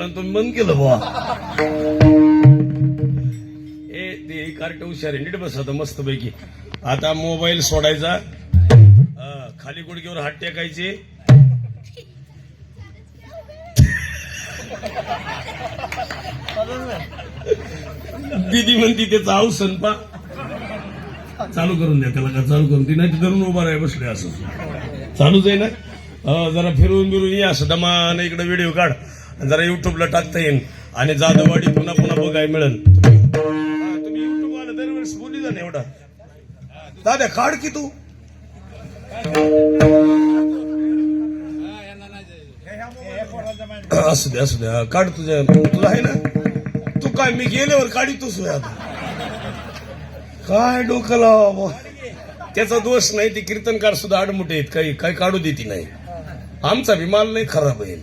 झाला तुम्ही बंद केलं बुवा. ते कार्ट हुशार आहे, नीट बस आता मस्त पैकी. आता मोबाईल सोडायचा, खाली गुडघ्यावर हात टेकायचे. दीदी म्हणती त्याचा औषण पा चालू करून द्या त्याला, का चालू करून ती नाही धरून उभा राहा बसले असं चालूच आहे ना. जरा फिरून बिरून ये असं दमान इकडे व्हिडिओ काढ, जरा युट्यूबला टाकता येईल आणि जाधववाडी पुन्हा पुन्हा बघायला मिळेल. तुम्ही युट्यूब वाला दरवेळेस बोली जा ना एवढा. दादा काढ की तू असू द्या असू द्या काढ. तुझा आहे ना, तू काय मी गेल्यावर काढितोस आता काय डोकं लावा. त्याचा दोष नाही, ती कीर्तनकार सुद्धा आडमुठे आहेत, काही काढू देती नाही. आमचा विमाल नाही खराब आहे.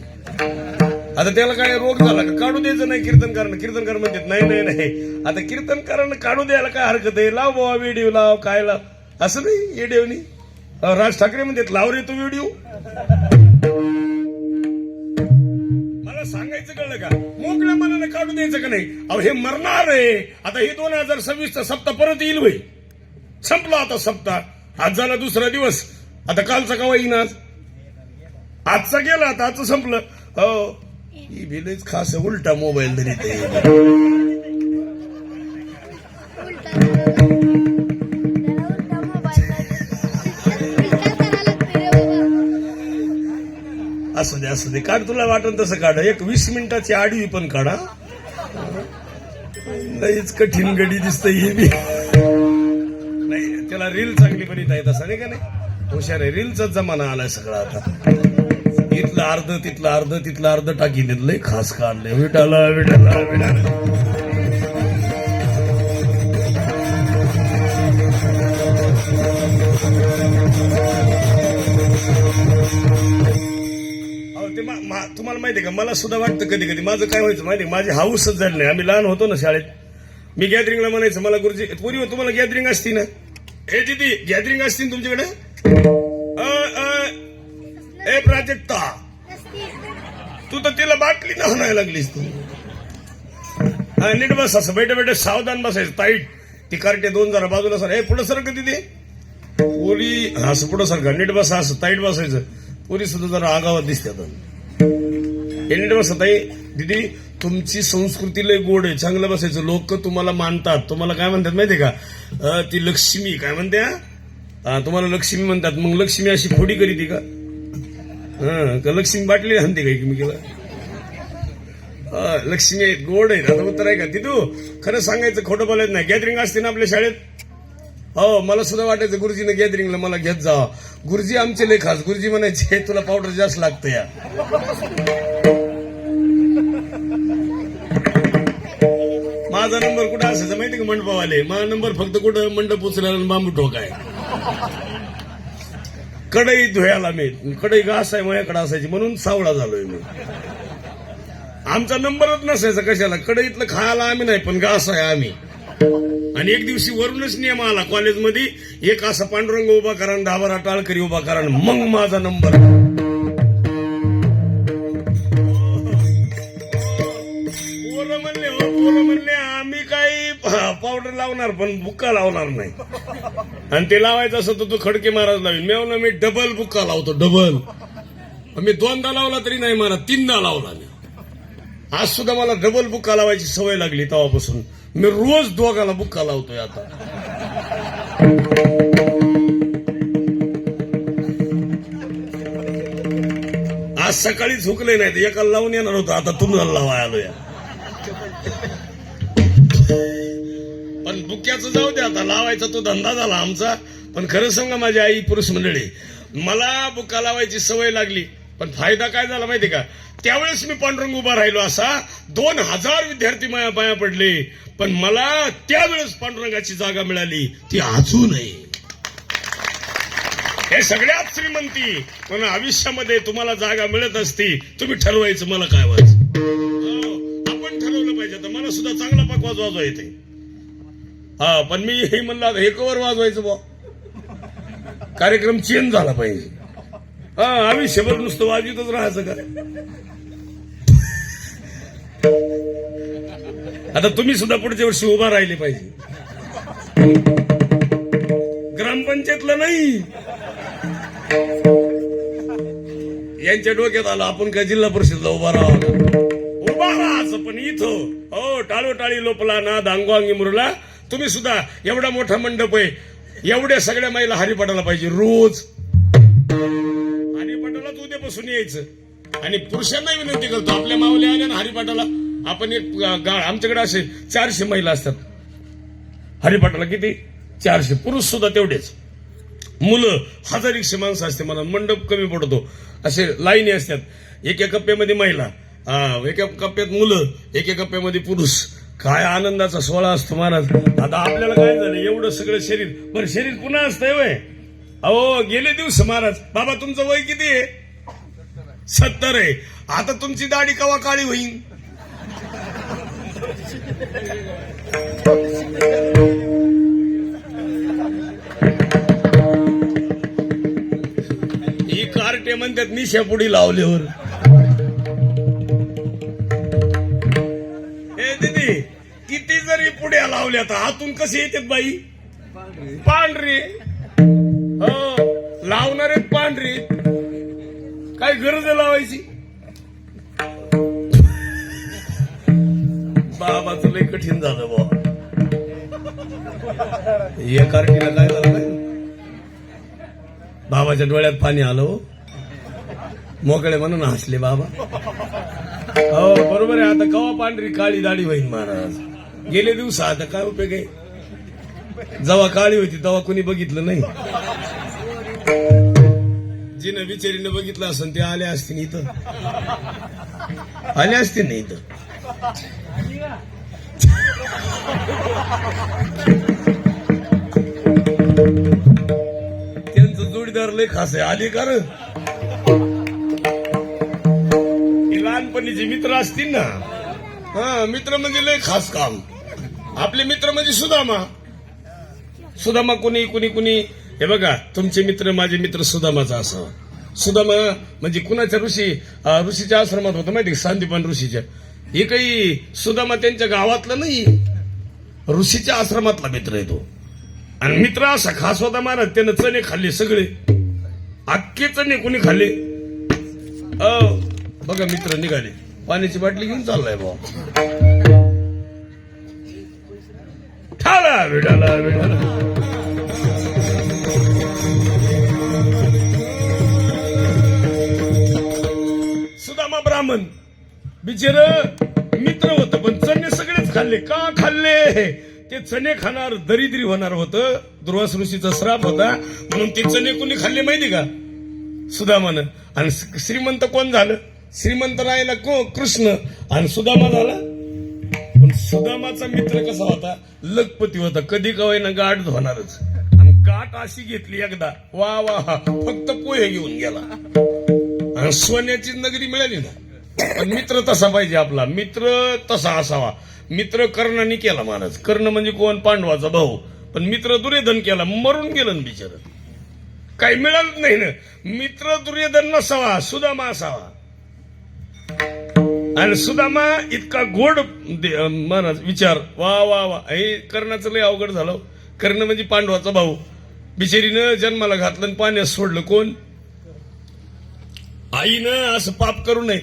आता त्याला काय रोग झाला का काढू द्यायचं नाही कीर्तनकारांना. कीर्तनकार म्हणतात नाही नाही नाही, आता कीर्तनकारांना काढू द्यायला काय हरकत आहे. लाव बाबा व्हिडिओ लाव, काय लाव असं नाही. येडिओनी राज ठाकरे म्हणतात लाव रे तू व्हिडिओ. मला सांगायचं कळलं का, मोकळ्या मनाने काढू द्यायचं का नाही. अहो हे मरणार आहे. आता हे 2026 चा सप्ताह परत येईल होय. संपला आता सप्ताह, आज झाला दुसरा दिवस. आता कालचा कवा येईन, आजचा गेला, आता आजचं संपलं. हो ही भिलेच खास उलटा मोबाईल तरी असू दे काढ, तुला वाटन तसं काढ. एक 20 मिनिटाची आडवी पण काढा. लईच कठीण गडी दिसत ही बी नाही. त्याला रील चांगली बरीत आहे तसं नाही का, नाही हुशार आहे. रीलचाच जमाना आलाय सगळा आता. इथलं अर्ध तिथलं अर्ध तिथलं अर्ध टाकी लय खास काढलंय. विटाला विटाला विटाला तुम्हाला माहितीये का, मला सुद्धा वाटतं कधी कधी माझं काय व्हायचं माहिती, माझी हाऊसच झाली नाही. आम्ही लहान होतो ना शाळेत, मी गॅदरिंगला म्हणायचं मला गुरुजी पूर्वी तुम्हाला गॅदरिंग असती ना, हे दिदी गॅदरिंग असती ना तुमच्याकडे. ए प्राजक्ता तू तर तिला बाटली ना म्हणायला लागलीस तू. नीट बस असं बैठे बैठे सावधान बसायचं टाईट. ती कार्टे 2 जरा बाजूला सर. हे पुढं सर कधी ते पोरी असं पुढं सर का नीट बसा असं टाईट बसायचं. पोरी सुद्धा जरा आगावात दिसतात. हे नीट बसत आहे दिदी, तुमची संस्कृती लय गोड आहे, चांगलं बसायचं. लोक तुम्हाला मानतात. तुम्हाला काय म्हणतात माहितीये का, ती लक्ष्मी काय म्हणते, तुम्हाला लक्ष्मी म्हणतात. मग लक्ष्मी अशी फोडी करीती का, लक्ष्मी बाटली आणते का एकमेकीला. लक्ष्मी गोड आहे. आता उत्तर आहे का तिथू, खरं सांगायचं खोटं बोलायचं नाही. गॅदरिंग असते ना आपल्या शाळेत, हो मला सुद्धा वाटायचं गुरुजीने गॅदरिंगला मला घेत जावा. गुरुजी आमचे लय खास. गुरुजी म्हणायचे तुला पावडर जास्त लागतं या. माझा नंबर कुठं असायचा माहिती का, मंडपावाले. माझा नंबर फक्त कुठं मंडप उचलायला बांबू ठोकाय. कढई धुयाला मी, कढई घास आहे माझ्याकडे असायची म्हणून सावळा झालोय मी. आमचा नंबरच नसायचा कशाला. कढईतलं खायला आम्ही नाही, पण घास आहे आम्ही. आणि एक दिवशी वरूनच नियम आला कॉलेजमध्ये, एक असा पांडुरंग उभा करा, 10-12 टाळकरी उभा करा, मग माझा नंबर. पोरं म्हणले आम्ही काही पावडर लावणार पण बुक्का लावणार नाही. आणि ते लावायचं असं तर तू खडके महाराज लावीन. मी म्हणलं मी डबल बुक्का लावतो, डबल. मी 2दा लावला तरी नाही मला, 3दा लावला मी. आज सुद्धा मला डबल बुक्का लावायची सवय लागली तेव्हापासून. मी रोज 2गाला बुक्का लावतोय आता. आज सकाळी झुकले नाही तर एकाला लावून येणार होतं, आता तुम्हाला लावाय आलोय. पण बुक्याचं जाऊ दे, आता लावायचा तो धंदा झाला आमचा. पण खरं सांगा माझी आई पुरुष मंडळी, मला बुक्का लावायची सवय लागली. पण फायदा काय झाला माहिती का, त्यावेळेस मी पांडुरंग उभा राहिलो असा 2000 विद्यार्थी माया पाया पडले. पण मला त्यावेळेस पांडुरंगाची जागा मिळाली, ती अजूनही. हे सगळ्यात श्रीमंती. पण आयुष्यामध्ये तुम्हाला जागा मिळत असती, तुम्ही ठरवायचं मला काय व्हायचं. आपण ठरवलं पाहिजे. तर मला सुद्धा चांगला पकवाज वाजवा येते. पण मी हे म्हणलं हे कवर वाजवायचं बा, कार्यक्रम चेंज झाला पाहिजे. आयुष्यभर नुसतं वाजवतच राहायचं का. आता तुम्ही सुद्धा पुढच्या वर्षी उभा राहिले पाहिजे. ग्रामपंचायतला नाही, यांच्या डोक्यात आलं आपण काय जिल्हा परिषदला उभा राहावं. उभा राहायचं पण इथं हो टाळोटाळी लोपला ना दांगोआंगी मुरला. तुम्ही सुद्धा एवढा मोठा मंडप आहे, एवढ्या सगळ्या महिला हरिपाठाला पाहिजे रोज. हरिपाठालाच उद्यापासून यायचं आणि पुरुषांना विनंती करतो आपल्या मावल्या आल्या ना हरिपाठाला. आपण एक आमच्याकडे असे 400 महिला असतात हरिपाठाला. किती? 400. पुरुष सुद्धा तेवढेच. मुलं 1000 माणसं असते. मला मंडप कमी पडतो. असे लाईनी असतात. एका कप्प्यामध्ये महिला, एका कप्प्यात मुलं, एका कप्प्यामध्ये पुरुष. काय आनंदाचा सोहळा असतो महाराज. आता आपल्याला काय झालं एवढं सगळं शरीर, बरं शरीर पुन्हा असतंय वय. अहो गेले दिवस महाराज. बाबा तुमचं वय किती आहे? 70 आहे. आता तुमची दाढी कवा काळी होईल? ही कार्टे म्हणतात निशा पुढी लावल्यावर. हे दीदी किती जरी पुढ्या लावल्या तर आतून कसे येतात बाई? पांढरी. हो लावणारे पांढरी. काय गरज आहे लावायची? बाबाचं लय कठीण झालं बा. या कार्टीला काय झालं काय? बाबाच्या डोळ्यात पाणी आलं. मोकळे म्हणून हसले बाबा. हो बरोबर आहे. आता कवा पांढरी काळी दाढी होईल महाराज? गेले दिवस आता काय उपयोग आहे? जेव्हा काळी होती तेव्हा कोणी बघितलं नाही. जिनं बिचारीनं बघितलं असं ते आले असतील इथं. आले असतील नाही इथं. त्यांचं जोडीदार लय खास आहे. आले का? लहानपणीचे मित्र असतील ना. हा मित्र म्हणजे लय खास काम. आपले मित्र म्हणजे सुदामा. सुदामा कुणी कुणी कुणी हे बघा तुमचे मित्र माझे मित्र सुदामाचा असावा. सुदामा म्हणजे कुणाच्या ऋषीच्या आश्रमात होतं माहिती? सांदीपान ऋषीच्या. हे काही सुदामा त्यांच्या गावातला नाही, ऋषीच्या आश्रमातला मित्र आहे तो. आणि मित्र असा खास होता महाराज. त्यानं चणे खाल्ले सगळे, अख्खे चणे कोणी खाल्ले. बघा मित्र निघाले, पाण्याची बाटली घेऊन चाललाय भाऊ. ठाला विडाला विडाला. सुदामा ब्राह्मण बिचार मित्र होतं पण चणे सगळेच खाल्ले. का खाल्ले? ते चणे खाणार दरिद्री होणार होतं. दुर्वास ऋषीचा श्राप होता म्हणून ते चणे कोणी खाल्ले माहिती का? सुदामानं. आणि श्रीमंत कोण झालं? श्रीमंत राहिला कृष्ण आणि सुदामा झाला. पण सुदामाचा मित्र कसा होता? लखपती होता. कधी कवायना गाठ होणारच. आणि गाठ अशी घेतली एकदा वा वा फक्त पोहे घेऊन गेला आणि सोन्याची नगरी मिळाली ना. पण मित्र तसा पाहिजे आपला. मित्र तसा असावा. मित्र कर्णाने केला महाराज. कर्ण म्हणजे कोण? पांडवाचा भाऊ. पण मित्र दुर्योधन केला, मरून गेलं ना बिचार. काही मिळालंच नाही ना. मित्र दुर्योधन नसावा, सुदामा असावा. आणि सुदामा इतका गोड महाराज विचार वा वा वा. हे कर्णाचं लय अवघड झालं. कर्ण म्हणजे पांडवाचा भाऊ. बिचारीनं जन्माला घातलं आणि पाण्यात सोडलं. कोण? आईनं असं पाप करू नये.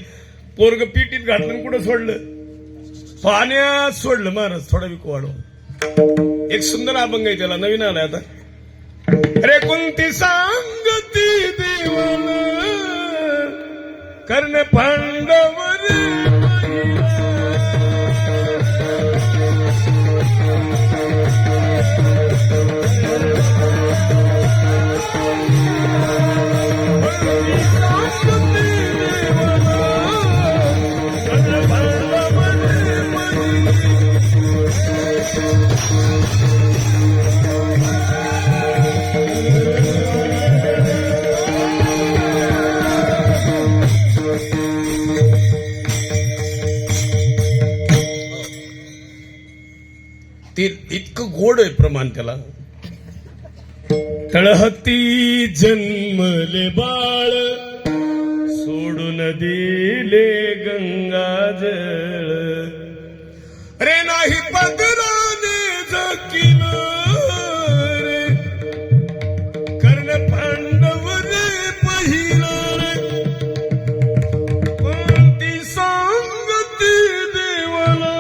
पोरग पिटीत घातलं कुठं सोडलं? पाण्यात सोडलं महाराज. थोडा विको वाढव. एक सुंदर अभंग आहे त्याला, नवीन आलाय आता. रे कुंती सांगती देवान कर्ण पांडवर ते इतकं गोड आहे प्रमाण त्याला. तळहती जन्मले बाळ सोडून दिले गंगाजळ रे नाही पदराने जकीन रे कर्ण पांडव रे पहिला रे कोणती सांगती देवाला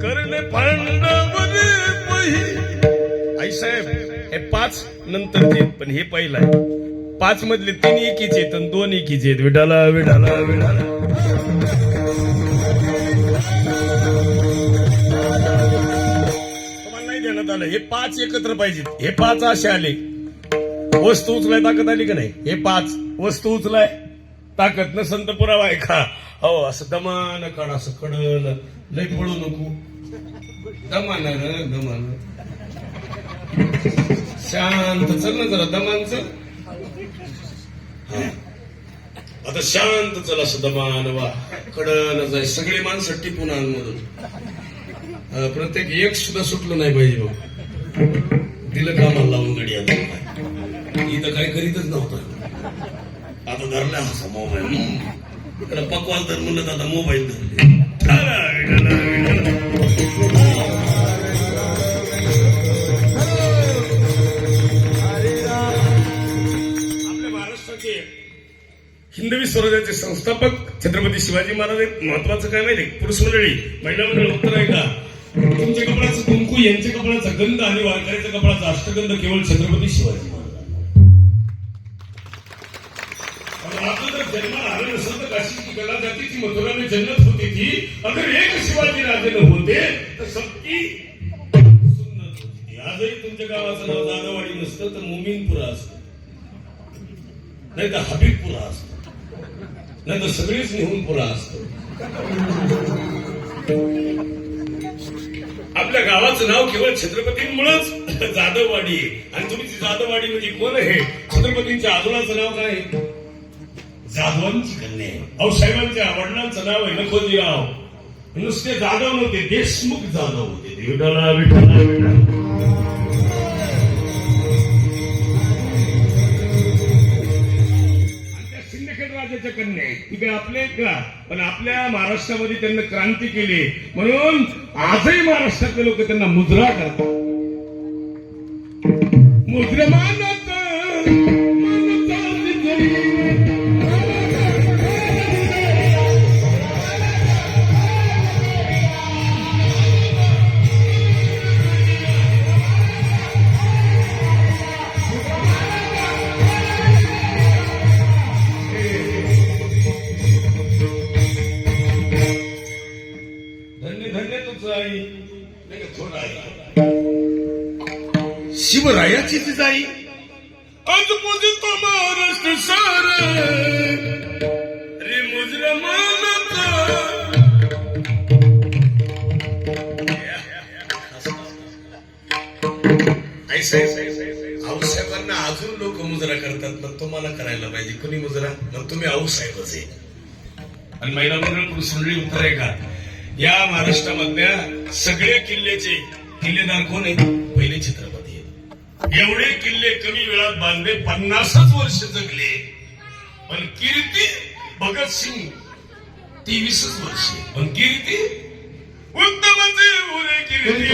कर्ण पांडव रे पहिला. आई साहेब हे 5 नंतरचे पण हे पहिला आहे. 5 मधले 3 एकीचे आहेत आणि 2 एकीचे आहेत. विठाला विठाला विठाला. तुम्हाला नाही देण्यात आलं. हे 5 एकत्र पाहिजेत. हे 5 असे आले. वस्तू उचलाय ताकद आली का नाही. हे 5 वस्तू उचलाय ताकद नसन तर पुरावा आहे का. हो असं दमान काढ असं कडन लय पळू नको. दमान दमान शांत चल ना जरा दमान चल. आता शांत चल असं दमान वा कडन जाय. सगळी माणसं टिपून आणमधून प्रत्येक एक सुद्धा सुटलं नाही पाहिजे. बघ दिलं कामाला लावून गडी. आता इथं काही करीतच नव्हतं. आता धरला असा मोबाईल त्याला पकवाल तर म्हणलं तर आता मोबाईल धरले. आपल्या महाराष्ट्राचे हिंदवी स्वराज्याचे संस्थापक छत्रपती शिवाजी महाराज आहेत. महत्वाचं काय माहिती पुरुष मंडळी महिला मंडळ उत्तर आहे का. तुमच्या कपड्याचं कुंकू यांच्या कपड्याचा गंध आणि वारकऱ्याच्या कपड्याचा अष्टगंध केवळ छत्रपती शिवाजी महाराज. आपलं जर जन्माला आलं नसेल तर काशीची कला जातीची मथुराने जन्नत होती ती. अगर एक शिवाजी राजे न होते तर सबकी सुन्नत होती. आजही तुमच्या गावाचं नाव दादावाडी नसतं तर मोमीनपुरा असतं नाही तर हबीबपुरा असतं नाही तर सगळीच निहूनपुरा असतं. आपल्या गावाचं नाव केवळ छत्रपतींमुळेच जाधववाडी आहे. आणि तुम्ही जाधववाडी म्हणजे कोण आहे. छत्रपतींच्या आजोळाचं नाव काय आहे. जाधवांची कन्या आहे. अहो साहेबांच्या वडिलांचं नाव आहे नखोजीराव. नुसते जाधव नव्हते देशमुख जाधव होते. विठाला विठाला विठाला. राजाच्या कन्या आहेत ती काय आपले का पण आपल्या महाराष्ट्रामध्ये त्यांना क्रांती केली म्हणून आजही महाराष्ट्रातले लोक त्यांना मुजरा करतात. मुद्रमान शिवरायाची जाई आज पूजितो महाराष्ट्र सार रे मुजरमानत. आऊसाहेबांना अजून लोक मुजरा करतात पण तुम्हाला करायला पाहिजे. कुणी मुजरा मग तुम्ही आऊसाहेबच आहे. आणि महिला मंडळ पुरुष मंडळी उत्तर आहे का. या महाराष्ट्रामधल्या सगळ्या किल्ल्याचे किल्लेदार कोण आहे. पहिले छत्रपती. एवढे किल्ले कमी वेळात बांधले 50 वर्ष जगले. पण कीर्ती भगतसिंग 23 वर्ष. पण कीर्ती उत्तमचे उरे कीर्ती.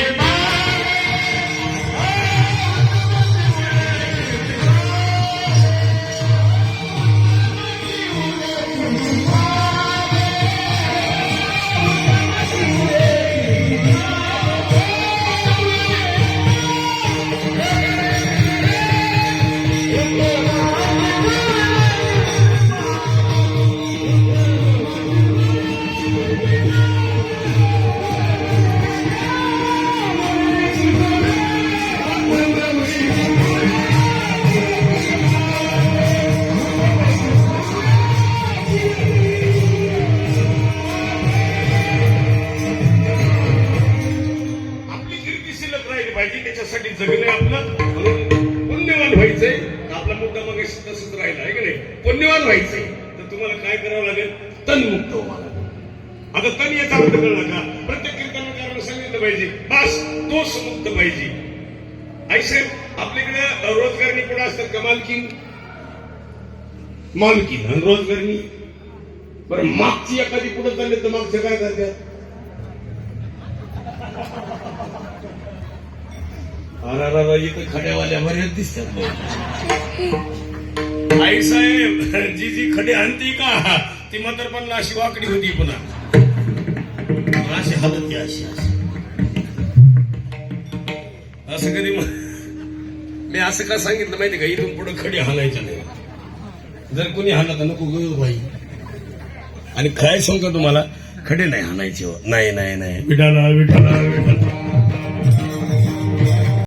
त्याच्यासाठी जगणे आपलं पुण्यवान व्हायचंय. आपला मुद्दा मग तसंच राहिला आहे की नाही. पुण्यवान व्हायचंय तर तुम्हाला काय करावं लागेल. तनमुक्त व्हावं लागेल. आता तन याचा अर्थ कळला का. प्रत्येक कीर्तनकाराला सांगितलं पाहिजे बस तोच मुक्त पाहिजे. आई साहेब आपल्याकडे रोजगारनी पुढे असतात का. मालकीन मालकीन आणि रोजगारनी बरं मागची एखादी पुढे चालली तर मागच्या काय करते? अरे इथं खड्यावाल्या बऱ्याच दिसतात. आई साहेब जी जी खडे आणती का ती मात्र पण अशी वाकडी होती पुन्हा अशी हालत अशी असं कधी मी असं का सांगितलं माहिती का इथून पुढे खडे हालायचं नाही. जर कोणी हाणलं तर नको ग बाई. आणि काय सांगतो तुम्हाला खडे नाही हाणायचे. नाही नाही नाही विठाला विठाला विठाला